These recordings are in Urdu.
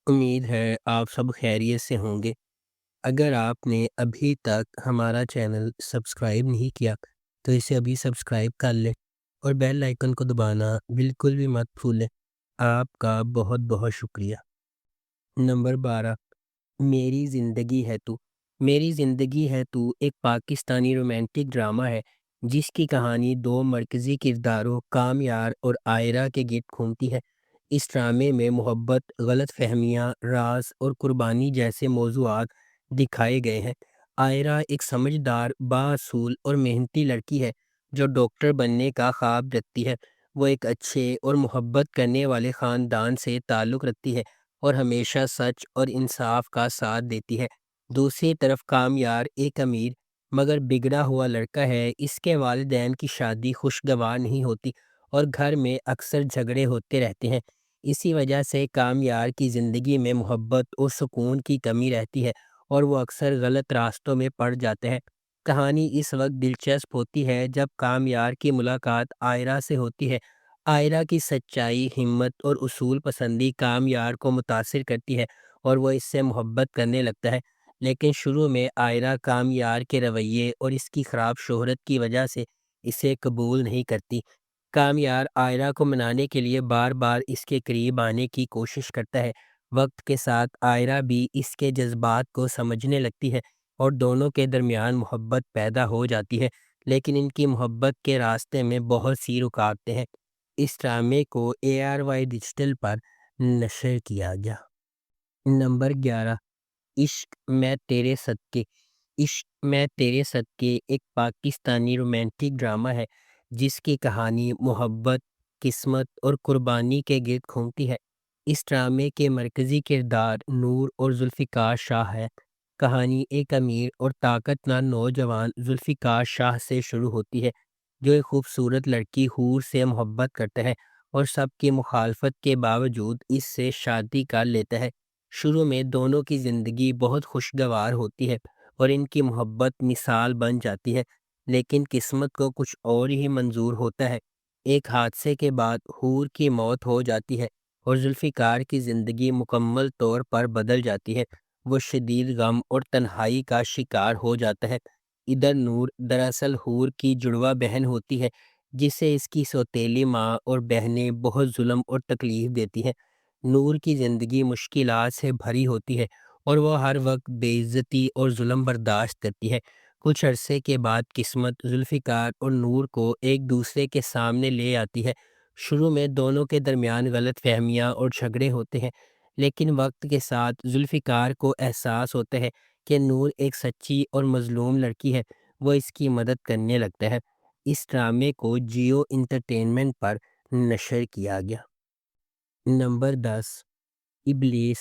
امید ہے آپ سب خیریت سے ہوں گے۔ اگر آپ نے ابھی تک ہمارا چینل سبسکرائب نہیں کیا تو اسے ابھی سبسکرائب کر لیں اور بیل آئیکن کو دبانا بالکل بھی مت بھولیں۔ آپ کا بہت بہت شکریہ۔ نمبر 12، میری زندگی ہے تو۔ میری زندگی ہے تو ایک پاکستانی رومانٹک ڈرامہ ہے جس کی کہانی دو مرکزی کرداروں کامیار اور آئرہ کے گرد گھومتی ہے۔ اس ڈرامے میں محبت، غلط فہمیاں، راز اور قربانی جیسے موضوعات دکھائے گئے ہیں۔ آئرہ ایک سمجھدار، بااصول اور محنتی لڑکی ہے جو ڈاکٹر بننے کا خواب رکھتی ہے۔ وہ ایک اچھے اور محبت کرنے والے خاندان سے تعلق رکھتی ہے اور ہمیشہ سچ اور انصاف کا ساتھ دیتی ہے۔ دوسری طرف کامیار ایک امیر مگر بگڑا ہوا لڑکا ہے۔ اس کے والدین کی شادی خوشگوار نہیں ہوتی اور گھر میں اکثر جھگڑے ہوتے رہتے ہیں۔ اسی وجہ سے کامیار کی زندگی میں محبت اور سکون کی کمی رہتی ہے اور وہ اکثر غلط راستوں میں پڑ جاتے ہیں۔ کہانی اس وقت دلچسپ ہوتی ہے جب کامیار کی ملاقات آئرہ سے ہوتی ہے۔ آئرہ کی سچائی، ہمت اور اصول پسندی کامیار کو متاثر کرتی ہے اور وہ اس سے محبت کرنے لگتا ہے، لیکن شروع میں آئرہ کامیار کے رویے اور اس کی خراب شہرت کی وجہ سے اسے قبول نہیں کرتی۔ کامیار آئرہ کو منانے کے لیے بار بار اس کے قریب آنے کی کوشش کرتا ہے۔ وقت کے ساتھ آئرہ بھی اس کے جذبات کو سمجھنے لگتی ہے اور دونوں کے درمیان محبت پیدا ہو جاتی ہے، لیکن ان کی محبت کے راستے میں بہت سی رکاوٹیں ہیں۔ اس ڈرامے کو ARY ڈیجیٹل پر نشر کیا گیا۔ نمبر 11، عشق میں تیرے صدقے۔ عشق میں تیرے صدقے ایک پاکستانی رومانٹک ڈرامہ ہے جس کی کہانی محبت، قسمت اور قربانی کے گرد گھومتی ہے۔ اس ڈرامے کے مرکزی کردار نور اور ذوالفقار شاہ ہے۔ کہانی ایک امیر اور طاقتور نوجوان ذوالفقار شاہ سے شروع ہوتی ہے جو ایک خوبصورت لڑکی حور سے محبت کرتا ہے اور سب کی مخالفت کے باوجود اس سے شادی کر لیتا ہے۔ شروع میں دونوں کی زندگی بہت خوشگوار ہوتی ہے اور ان کی محبت مثال بن جاتی ہے، لیکن قسمت کو کچھ اور ہی منظور ہوتا ہے۔ ایک حادثے کے بعد حور کی موت ہو جاتی ہے اور ذوالفقار کی زندگی مکمل طور پر بدل جاتی ہے۔ وہ شدید غم اور تنہائی کا شکار ہو جاتا ہے۔ ادھر نور دراصل حور کی جڑواں بہن ہوتی ہے جسے اس کی سوتیلی ماں اور بہنیں بہت ظلم اور تکلیف دیتی ہیں۔ نور کی زندگی مشکلات سے بھری ہوتی ہے اور وہ ہر وقت بے عزتی اور ظلم برداشت کرتی ہے۔ کچھ عرصے کے بعد قسمت ذوالفقار اور نور کو ایک دوسرے کے سامنے لے آتی ہے۔ شروع میں دونوں کے درمیان غلط فہمیاں اور جھگڑے ہوتے ہیں، لیکن وقت کے ساتھ ذوالفقار کو احساس ہوتا ہے کہ نور ایک سچی اور مظلوم لڑکی ہے۔ وہ اس کی مدد کرنے لگتا ہے۔ اس ڈرامے کو جیو انٹرٹینمنٹ پر نشر کیا گیا۔ نمبر 10، ابلیس۔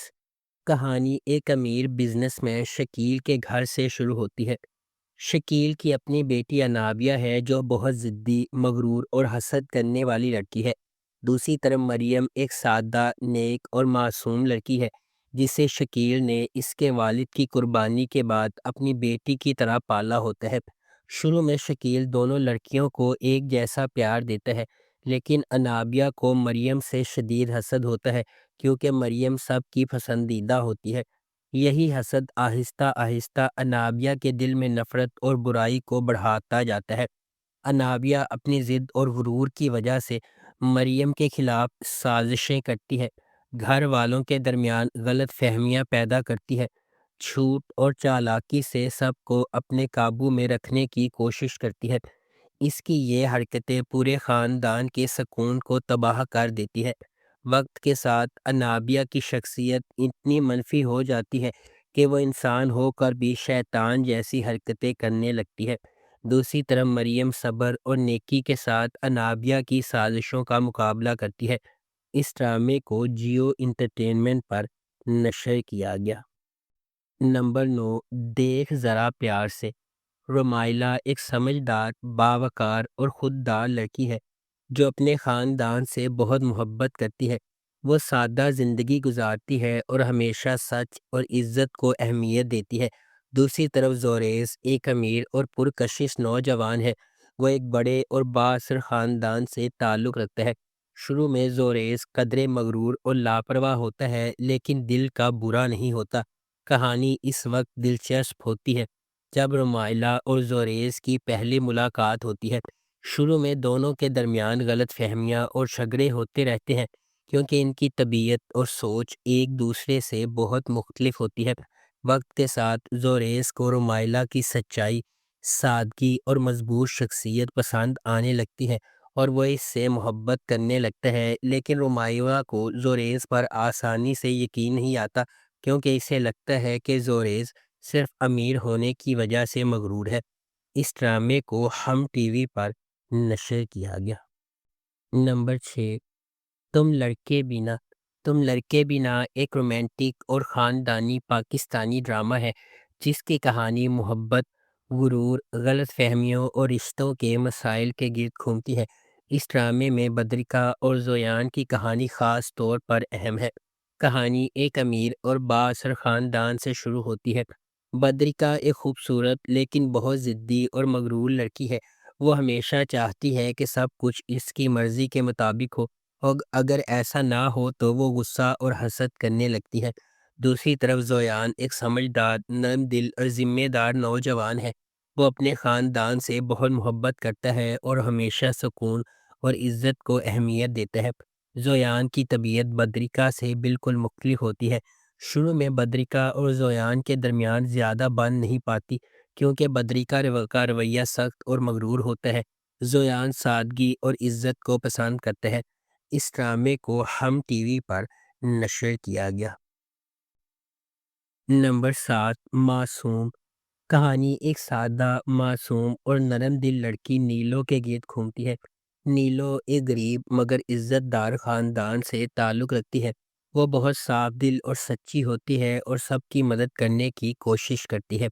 کہانی ایک امیر بزنس مین شکیل کے گھر سے شروع ہوتی ہے۔ شکیل کی اپنی بیٹی انابیہ ہے جو بہت ضدی، مغرور اور حسد کرنے والی لڑکی ہے۔ دوسری طرف مریم ایک سادہ، نیک اور معصوم لڑکی ہے جسے شکیل نے اس کے والد کی قربانی کے بعد اپنی بیٹی کی طرح پالا ہوتا ہے۔ شروع میں شکیل دونوں لڑکیوں کو ایک جیسا پیار دیتا ہے، لیکن انابیہ کو مریم سے شدید حسد ہوتا ہے کیونکہ مریم سب کی پسندیدہ ہوتی ہے۔ یہی حسد آہستہ آہستہ انابیہ کے دل میں نفرت اور برائی کو بڑھاتا جاتا ہے۔ انابیہ اپنی ضد اور غرور کی وجہ سے مریم کے خلاف سازشیں کرتی ہے، گھر والوں کے درمیان غلط فہمیاں پیدا کرتی ہے، جھوٹ اور چالاکی سے سب کو اپنے قابو میں رکھنے کی کوشش کرتی ہے۔ اس کی یہ حرکتیں پورے خاندان کے سکون کو تباہ کر دیتی ہے۔ وقت کے ساتھ انابیہ کی شخصیت اتنی منفی ہو جاتی ہے کہ وہ انسان ہو کر بھی شیطان جیسی حرکتیں کرنے لگتی ہے۔ دوسری طرف مریم صبر اور نیکی کے ساتھ انابیہ کی سازشوں کا مقابلہ کرتی ہے۔ اس ڈرامے کو جیو انٹرٹینمنٹ پر نشر کیا گیا۔ نمبر 9، دیکھ ذرا پیار سے۔ رومائلہ ایک سمجھدار، باوقار اور خوددار لڑکی ہے جو اپنے خاندان سے بہت محبت کرتی ہے۔ وہ سادہ زندگی گزارتی ہے اور ہمیشہ سچ اور عزت کو اہمیت دیتی ہے۔ دوسری طرف زوریز ایک امیر اور پرکشش نوجوان ہے۔ وہ ایک بڑے اور بااثر خاندان سے تعلق رکھتا ہے شروع میں زوریز قدرے مغرور اور لاپرواہ ہوتا ہے لیکن دل کا برا نہیں ہوتا۔ کہانی اس وقت دلچسپ ہوتی ہے جب رومائلہ اور زوریز کی پہلی ملاقات ہوتی ہے۔ شروع میں دونوں کے درمیان غلط فہمیاں اور جھگڑے ہوتے رہتے ہیں کیونکہ ان کی طبیعت اور سوچ ایک دوسرے سے بہت مختلف ہوتی ہے۔ وقت کے ساتھ زوریز کو رومائلہ کی سچائی، سادگی اور مضبوط شخصیت پسند آنے لگتی ہے اور وہ اس سے محبت کرنے لگتا ہے، لیکن رومائلہ کو زوریز پر آسانی سے یقین نہیں آتا کیونکہ اسے لگتا ہے کہ زوریز صرف امیر ہونے کی وجہ سے مغرور ہے۔ اس ڈرامے کو ہم ٹی وی پر نشر کیا گیا۔ نمبر 6، تم لڑکے بینا۔ تم لڑکے بینا ایک رومانٹک اور خاندانی پاکستانی ڈرامہ ہے جس کی کہانی محبت، غرور، غلط فہمیوں اور رشتوں کے مسائل کے گرد گھومتی ہے۔ اس ڈرامے میں بدرکا اور زویان کی کہانی خاص طور پر اہم ہے۔ کہانی ایک امیر اور بااثر خاندان سے شروع ہوتی ہے۔ بدرکا ایک خوبصورت لیکن بہت ضدی اور مغرور لڑکی ہے۔ وہ ہمیشہ چاہتی ہے کہ سب کچھ اس کی مرضی کے مطابق ہو اور اگر ایسا نہ ہو تو وہ غصہ اور حسد کرنے لگتی ہے۔ دوسری طرف زویان ایک سمجھدار، نرم دل اور ذمہ دار نوجوان ہے۔ وہ اپنے خاندان سے بہت محبت کرتا ہے اور ہمیشہ سکون اور عزت کو اہمیت دیتا ہے۔ زویان کی طبیعت بدرکا سے بالکل مختلف ہوتی ہے۔ شروع میں بدرکا اور زویان کے درمیان زیادہ بن نہیں پاتی کیونکہ بدرکا کا رویہ سخت اور مغرور ہوتا ہے۔ زویان سادگی اور عزت کو پسند کرتا ہے۔ اس ڈرامے کو ہم ٹی وی پر نشر کیا گیا۔ نمبر 7، معصوم۔ کہانی ایک سادہ، معصوم اور نرم دل لڑکی نیلو کے گرد گھومتی ہے۔ نیلو ایک غریب مگر عزت دار خاندان سے تعلق رکھتی ہے۔ وہ بہت صاف دل اور سچی ہوتی ہے اور سب کی مدد کرنے کی کوشش کرتی ہے۔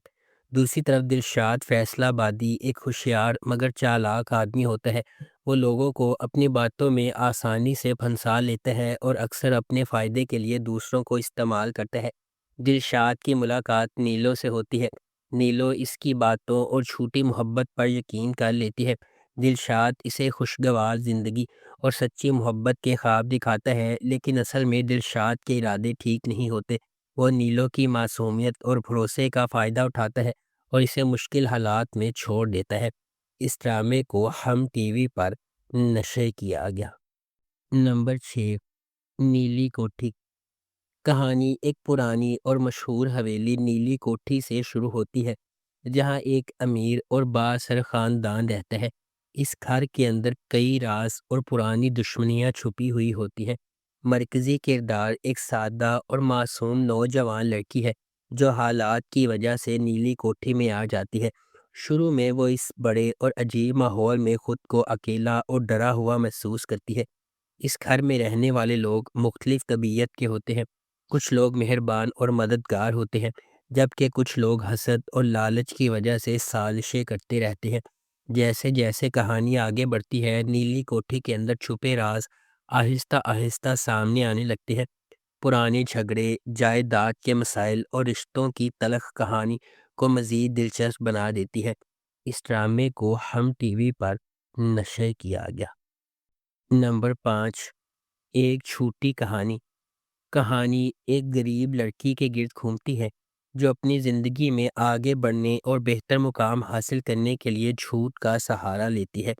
دوسری طرف دلشاد فیصلہ آبادی ایک ہوشیار مگر چالاک آدمی ہوتا ہے۔ وہ لوگوں کو اپنی باتوں میں آسانی سے پھنسا لیتا ہے اور اکثر اپنے فائدے کے لیے دوسروں کو استعمال کرتا ہے۔ دلشاد کی ملاقات نیلو سے ہوتی ہے۔ نیلو اس کی باتوں اور جھوٹی محبت پر یقین کر لیتی ہے۔ دلشاد اسے خوشگوار زندگی اور سچی محبت کے خواب دکھاتا ہے لیکن اصل میں دلشاد کے ارادے ٹھیک نہیں ہوتے۔ وہ نیلو کی معصومیت اور بھروسے کا فائدہ اٹھاتا ہے اور اسے مشکل حالات میں چھوڑ دیتا ہے۔ اس ڈرامے کو ہم ٹی وی پر نشر کیا گیا۔ نمبر 6، نیلی کوٹھی۔ کہانی ایک پرانی اور مشہور حویلی نیلی کوٹھی سے شروع ہوتی ہے جہاں ایک امیر اور بااثر خاندان رہتا ہے۔ اس گھر کے اندر کئی راز اور پرانی دشمنیاں چھپی ہوئی ہوتی ہیں۔ مرکزی کردار ایک سادہ اور معصوم نوجوان لڑکی ہے جو حالات کی وجہ سے نیلی کوٹھی میں آ جاتی ہے۔ شروع میں وہ اس بڑے اور عجیب ماحول میں خود کو اکیلا اور ڈرا ہوا محسوس کرتی ہے۔ اس گھر میں رہنے والے لوگ مختلف طبیعت کے ہوتے ہیں۔ کچھ لوگ مہربان اور مددگار ہوتے ہیں جبکہ کچھ لوگ حسد اور لالچ کی وجہ سے سازشیں کرتے رہتے ہیں۔ جیسے جیسے کہانی آگے بڑھتی ہے نیلی کوٹھی کے اندر چھپے راز آہستہ آہستہ سامنے آنے لگتے ہیں۔ پرانے جھگڑے، جائیداد کے مسائل اور رشتوں کی تلخ کہانی کو مزید دلچسپ بنا دیتی ہے۔ اس ڈرامے کو ہم ٹی وی پر نشر کیا گیا۔ نمبر 5، ایک جھوٹی کہانی۔ کہانی ایک غریب لڑکی کے گرد گھومتی ہے جو اپنی زندگی میں آگے بڑھنے اور بہتر مقام حاصل کرنے کے لیے جھوٹ کا سہارا لیتی ہے۔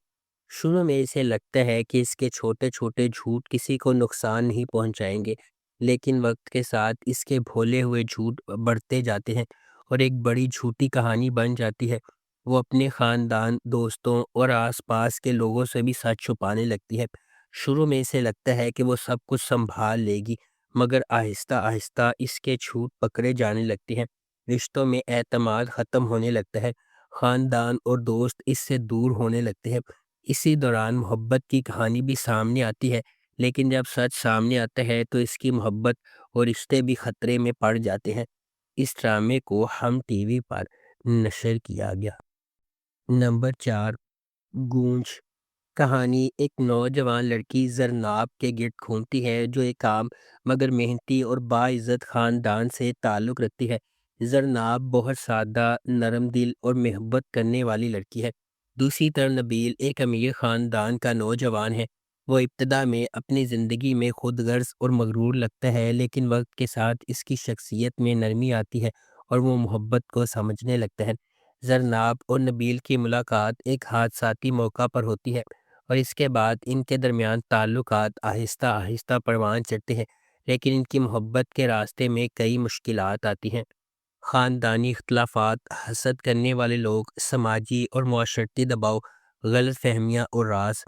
شروع میں اسے لگتا ہے کہ اس کے چھوٹے چھوٹے جھوٹ کسی کو نقصان نہیں پہنچائیں گے، لیکن وقت کے ساتھ اس کے بھولے ہوئے جھوٹ بڑھتے جاتے ہیں اور ایک بڑی جھوٹی کہانی بن جاتی ہے۔ وہ اپنے خاندان، دوستوں اور آس پاس کے لوگوں سے بھی سچ چھپانے لگتی ہے۔ شروع میں اسے لگتا ہے کہ وہ سب کچھ سنبھال لے گی مگر آہستہ آہستہ اس کے جھوٹ پکڑے جانے لگتے ہیں۔ رشتوں میں اعتماد ختم ہونے لگتا ہے۔ خاندان اور دوست اس سے دور ہونے لگتے ہیں۔ اسی دوران محبت کی کہانی بھی سامنے آتی ہے لیکن جب سچ سامنے آتا ہے تو اس کی محبت اور رشتے بھی خطرے میں پڑ جاتے ہیں۔ اس ڈرامے کو ہم ٹی وی پر نشر کیا گیا۔ نمبر 4، گونج۔ کہانی ایک نوجوان لڑکی زرناب کے گرد گھومتی ہے جو ایک عام مگر محنتی اور باعزت خاندان سے تعلق رکھتی ہے۔ زرناب بہت سادہ، نرم دل اور محبت کرنے والی لڑکی ہے۔ دوسری طرف نبیل ایک امیر خاندان کا نوجوان ہے۔ وہ ابتدا میں اپنی زندگی میں خود غرض اور مغرور لگتا ہے، لیکن وقت کے ساتھ اس کی شخصیت میں نرمی آتی ہے اور وہ محبت کو سمجھنے لگتا ہے۔ زرناب اور نبیل کی ملاقات ایک حادثاتی موقع پر ہوتی ہے اور اس کے بعد ان کے درمیان تعلقات آہستہ آہستہ پروان چڑھتے ہیں، لیکن ان کی محبت کے راستے میں کئی مشکلات آتی ہیں۔ خاندانی اختلافات، حسد کرنے والے لوگ، سماجی اور معاشرتی دباؤ، غلط فہمیاں اور راز۔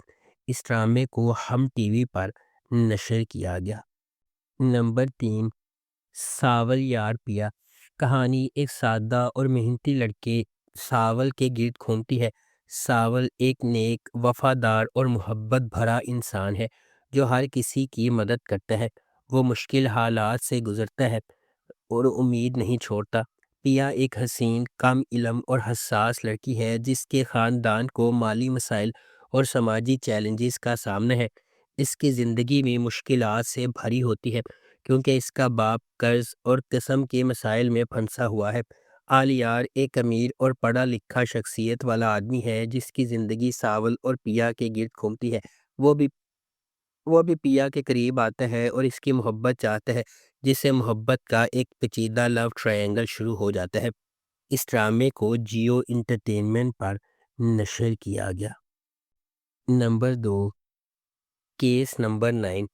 اس ڈرامے کو ہم ٹی وی پر نشر کیا گیا۔ نمبر 3، ساول یار پیا۔ کہانی ایک سادہ اور محنتی لڑکے ساول کے گرد گھومتی ہے۔ ساول ایک نیک، وفادار اور محبت بھرا انسان ہے جو ہر کسی کی مدد کرتا ہے۔ وہ مشکل حالات سے گزرتا ہے اور امید نہیں چھوڑتا۔ پیا ایک حسین، کم علم اور حساس لڑکی ہے جس کے خاندان کو مالی مسائل اور سماجی چیلنجز کا سامنا ہے۔ اس کی زندگی میں مشکلات سے بھری ہوتی ہے کیونکہ اس کا باپ قرض اور قسم کے مسائل میں پھنسا ہوا ہے۔ آلیار ایک امیر اور پڑھا لکھا شخصیت والا آدمی ہے جس کی زندگی ساول اور پیا کے گرد گھومتی ہے۔ وہ بھی پیا کے قریب آتا ہے اور اس کی محبت چاہتا ہے، جس سے محبت کا ایک پیچیدہ لو ٹرائنگل شروع ہو جاتا ہے۔ اس ڈرامے کو جیو انٹرٹینمنٹ پر نشر کیا گیا۔ Number 2، case number 9۔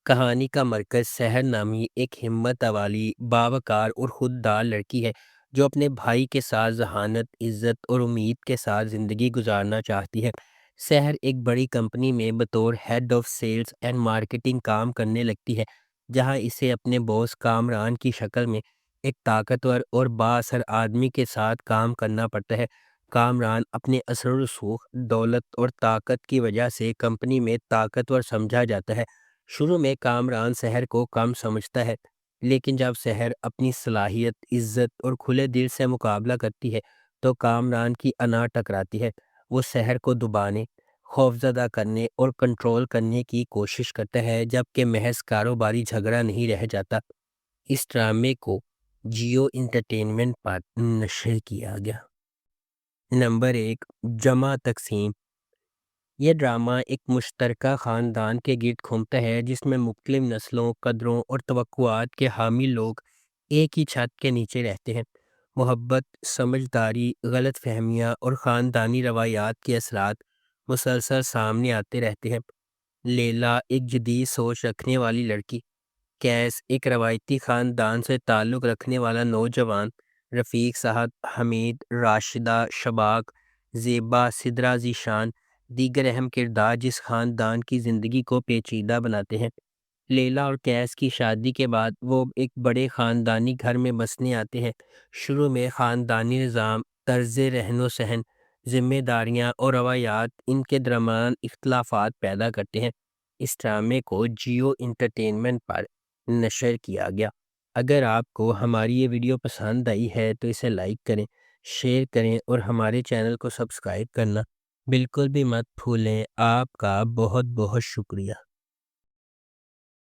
کہانی کا مرکز سحر نامی ایک ہمت والی، باوقار اور خوددار لڑکی ہے جو اپنے بھائی کے ساتھ ذہانت، عزت اور امید کے ساتھ زندگی گزارنا چاہتی ہے۔ سحر ایک بڑی کمپنی میں بطور head of sales and marketing کام کرنے لگتی ہے، جہاں اسے اپنے باس کامران کی شکل میں ایک طاقتور اور بااثر آدمی کے ساتھ کام کرنا پڑتا ہے۔ کامران اپنے اثر و رسوخ، دولت اور طاقت کی وجہ سے کمپنی میں طاقتور سمجھا جاتا ہے۔ شروع میں کامران سحر کو کم سمجھتا ہے، لیکن جب سحر اپنی صلاحیت، عزت اور کھلے دل سے مقابلہ کرتی ہے تو کامران کی انا ٹکراتی ہے۔ وہ سحر کو دبانے، خوفزدہ کرنے اور کنٹرول کرنے کی کوشش کرتا ہے، جبکہ محض کاروباری جھگڑا نہیں رہ جاتا۔ اس ڈرامے کو جیو انٹرٹینمنٹ پر نشر کیا گیا۔ نمبر 1، جمع تقسیم۔ یہ ڈرامہ ایک مشترکہ خاندان کے گرد گھومتا ہے جس میں مختلف نسلوں، قدروں اور توقعات کے حامل لوگ ایک ہی چھت کے نیچے رہتے ہیں۔ محبت، سمجھداری، غلط فہمیاں اور خاندانی روایات کے اثرات مسلسل سامنے آتے رہتے ہیں۔ لیلا ایک جدید سوچ رکھنے والی لڑکی، کیس ایک روایتی خاندان سے تعلق رکھنے والا نوجوان، رفیق صاحب، حمید، راشدہ، شباک، زیبا، سدرا ذیشان دیگر اہم کردار جس خاندان کی زندگی کو پیچیدہ بناتے ہیں۔ لیلا اور کیس کی شادی کے بعد وہ ایک بڑے خاندانی گھر میں بسنے آتے ہیں۔ شروع میں خاندانی نظام، طرز رہن و سہن، ذمہ داریاں اور روایات ان کے درمیان اختلافات پیدا کرتے ہیں۔ اس ڈرامے کو جیو انٹرٹینمنٹ پر نشر کیا گیا۔ اگر آپ کو ہماری یہ ویڈیو پسند آئی ہے تو اسے لائک کریں، شیئر کریں اور ہمارے چینل کو سبسکرائب کرنا بالکل بھی مت بھولیں۔ آپ کا بہت بہت شکریہ۔